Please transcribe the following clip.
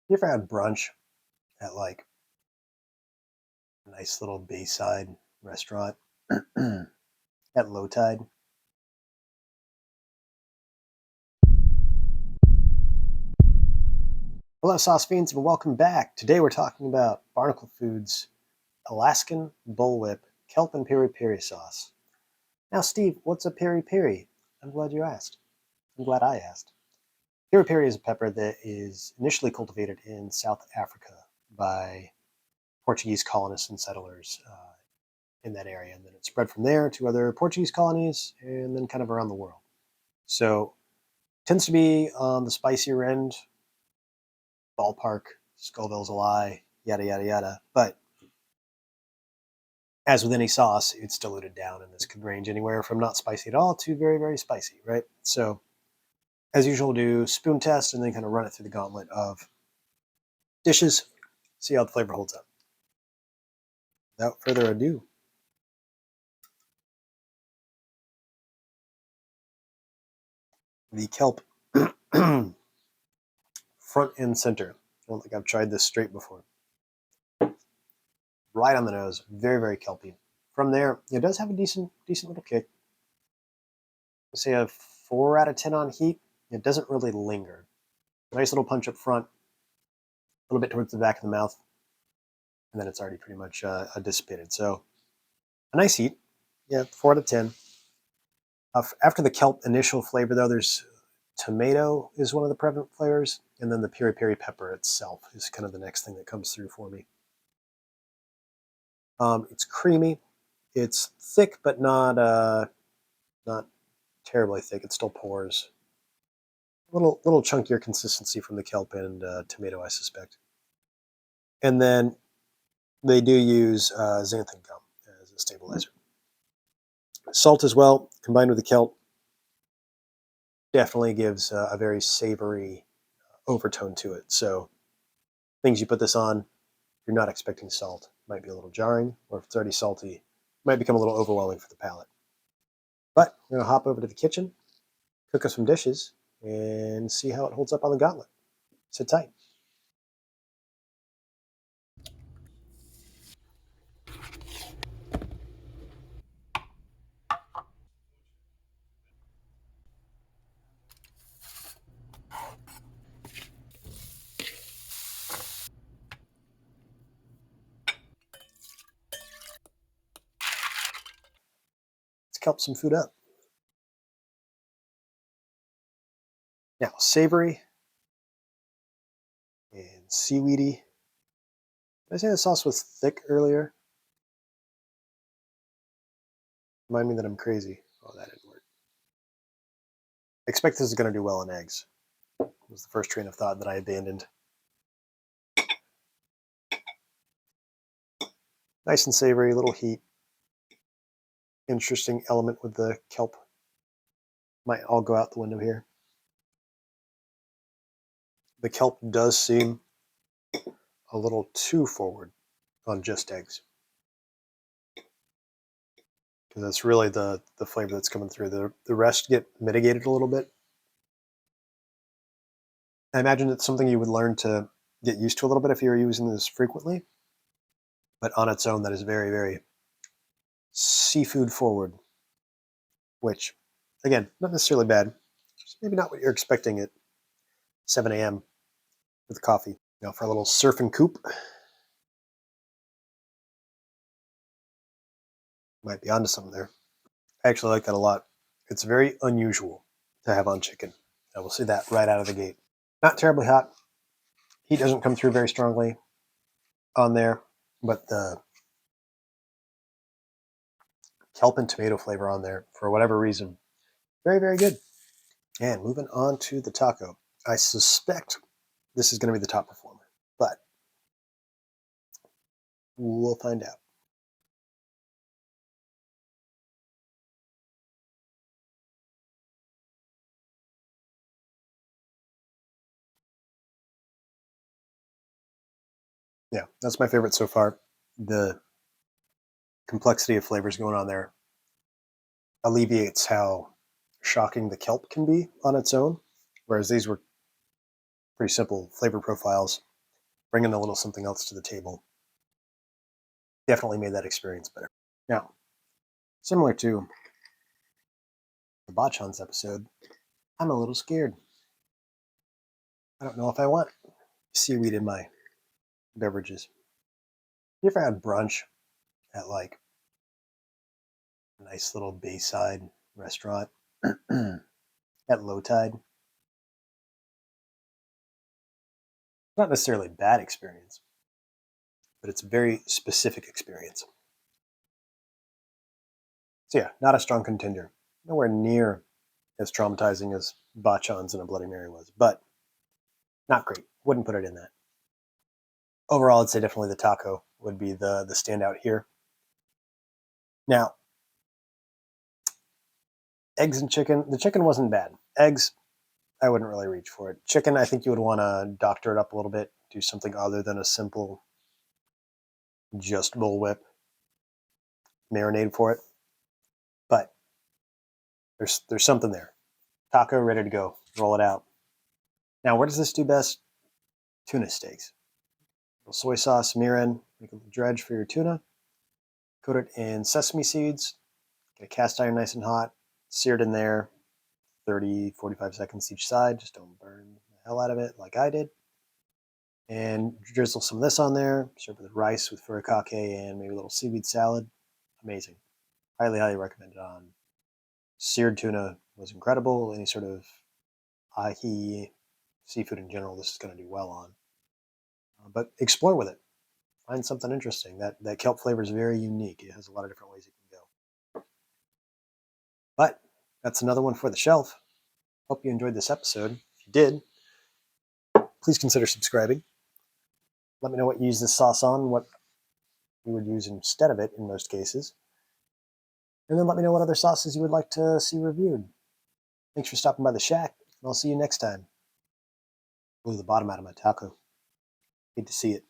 You ever had brunch at like a nice little bayside restaurant at low tide? Hello, sauce fiends, and welcome back. Today we're talking about Barnacle Foods Alaskan Bullwhip Kelp and Piri-Piri sauce. Now, Steve, what's a peri-peri? I'm glad you asked. I'm glad I asked. Piri-piri is a pepper that is initially cultivated in South Africa by Portuguese colonists and settlers in that area, and then it spread from there to other Portuguese colonies, and then kind of around the world. So tends to be on the spicier end, ballpark, Scoville's a lie, yada, yada, yada. But as with any sauce, it's diluted down, and this could range anywhere from not spicy at all to very, very spicy, right? So, as usual, do spoon test and then kind of run it through the gauntlet of dishes, see how the flavor holds up. Without further ado, the kelp front and center. I don't think I've tried this straight before. Right on the nose, very, very kelpy. From there, it does have a decent little kick. I say a 4 out of 10 on heat. It doesn't really linger. Nice little punch up front, a little bit towards the back of the mouth, and then it's already pretty much dissipated. So a nice heat. Yeah, 4 out of 10. After the kelp initial flavor, though, there's tomato is one of the prevalent flavors, and then the peri-peri pepper itself is kind of the next thing that comes through for me. It's creamy. It's thick, but not terribly thick. It still pours. Little chunkier consistency from the kelp and tomato, I suspect. And then they do use xanthan gum as a stabilizer. Salt as well, combined with the kelp, definitely gives a very savory overtone to it. So things you put this on, if you're not expecting salt, might be a little jarring, or if it's already salty, it might become a little overwhelming for the palate. But we're going to hop over to the kitchen, cook us some dishes, and see how it holds up on the gauntlet. Sit tight. Let's kelp some food up. Now, savory and seaweedy. Did I say the sauce was thick earlier? Remind me that I'm crazy. Oh, that didn't work. I expect this is going to do well in eggs. It was the first train of thought that I abandoned. Nice and savory, little heat. Interesting element with the kelp. Might all go out the window here. The kelp does seem a little too forward on just eggs, because that's really the flavor that's coming through. The rest get mitigated a little bit. I imagine it's something you would learn to get used to a little bit if you were using this frequently, but on its own, that is very, very seafood forward, which, again, not necessarily bad. Just maybe not what you're expecting at 7 a.m. with coffee. Now for a little surf and coop. Might be onto something there. I actually like that a lot. It's very unusual to have on chicken. I will say that right out of the gate. Not terribly hot. Heat doesn't come through very strongly on there, but the kelp and tomato flavor on there, for whatever reason, very, very good. And moving on to the taco. I suspect this is going to be the top performer, but we'll find out. Yeah, that's my favorite so far. The complexity of flavors going on there alleviates how shocking the kelp can be on its own, whereas these were pretty simple flavor profiles. bringing a little something else to the table definitely made that experience better. Now, similar to the bachans episode, I'm a little scared. I don't know if I want seaweed in my beverages. You ever had brunch at like a nice little bayside restaurant at low tide? Not necessarily a bad experience, but it's a very specific experience. So yeah, not a strong contender. Nowhere near as traumatizing as bachans and a Bloody Mary was, but not great. Wouldn't put it in that. Overall, I'd say definitely the taco would be the standout here. Now, eggs and chicken. The chicken wasn't bad. Eggs, I wouldn't really reach for it. Chicken, I think you would want to doctor it up a little bit, do something other than a simple just bullwhip marinade for it. But there's something there. Taco ready to go. Roll it out. Now, where does this do best? Tuna steaks. Soy sauce, mirin, make a dredge for your tuna. Coat it in sesame seeds. Get a cast iron nice and hot. Sear it in there 30, 45 seconds each side. Just don't burn the hell out of it like I did. And drizzle some of this on there. Serve it with rice with furikake and maybe a little seaweed salad. Amazing. Highly, highly recommend it on. Seared tuna was incredible. Any sort of ahi, seafood in general, this is going to do well on. But explore with it. Find something interesting. That kelp flavor is very unique. It has a lot of different ways it can go. But that's another one for the shelf. Hope you enjoyed this episode. If you did, please consider subscribing. Let me know what you use this sauce on, what you would use instead of it in most cases. And then let me know what other sauces you would like to see reviewed. Thanks for stopping by the shack, and I'll see you next time. Blew the bottom out of my taco. Hate to see it.